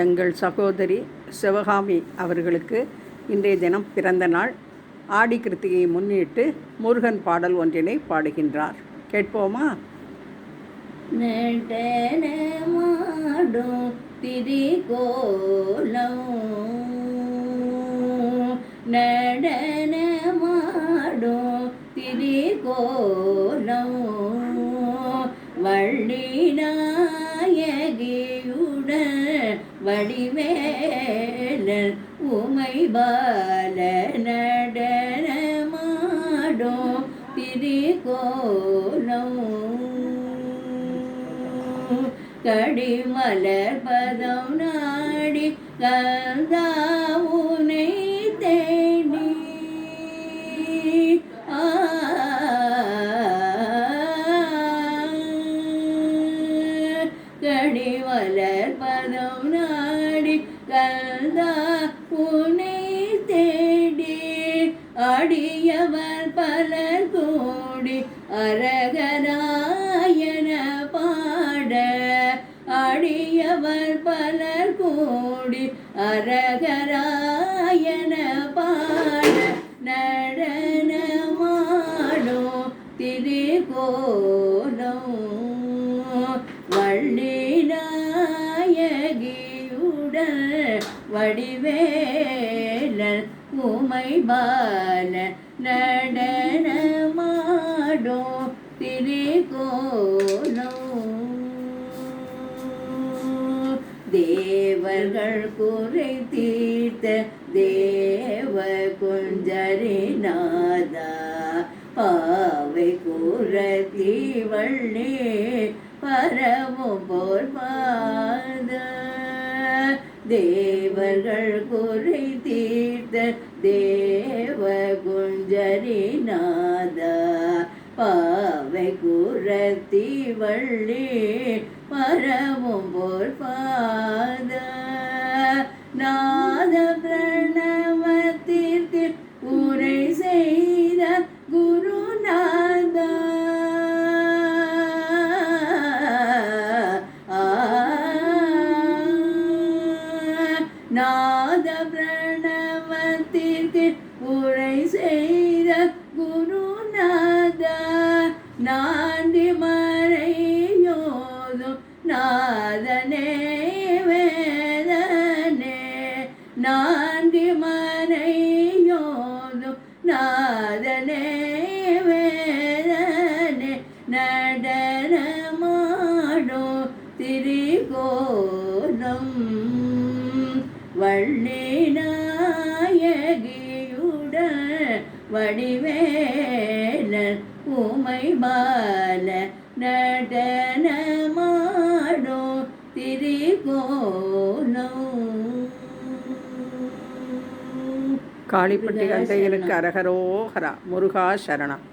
எங்கள் சகோதரி சிவகாமி அவர்களுக்கு இன்றைய தினம் பிறந்த நாள். ஆடி கிருத்திகையை முன்னிட்டு முருகன் பாடல் ஒன்றினை பாடுகின்றார். கேட்போமா? நடனமாடும் திரிகோலம், நடனமாடும் திரிகோலம், வள்ளி நாயகியுடன் வடிவேலன் உமை பால நடனமாடும் திரிகோலம், கடிமலர் பதம் நாடி கந்தாவுனை தேடி, கடிமலர் பதம் நாடி கந்தா உனை தேடி, அடியவர் பலர் கூடி அரகராயன பாட, அடியவர் பலர் கூடி அரகராயன பாட, நடனமாடும் திரிகோலம், வள்ளி நாயகியுடன் வடிவேலன் உமை பால நடனமாடும் திரிகோலம், தேவர்கள் குறை தீர்த்த தேவ குஞ்சரிநாதா, பாவை குரத்தி வள்ளி பரமும் போர் பாத, தேவர்கள் குறை தீர்த்த தேவ குஞ்சரிநாதா, பாவை குரத்தி வள்ளி பரமும் போர் பாத, நாத பிரணவத்திற்கு உரை செய்த குருநாதா, நாத பிரணவத்திற்கு உரை செய்த குருநாதா, நாந்தி மறையோதும் நாதனே வேதனே, நாந்தி மறையோதும் நாதனே வேதனே, நடனமாடும் திரிகோலம், வள்ளி நாயகியுடன் வடிவேலன் உமை பால நடனமாடும் திரிகோலம். காளிப்பட்டி கந்தையனுக்கு அரகரோகரா. முருகா சரணம்.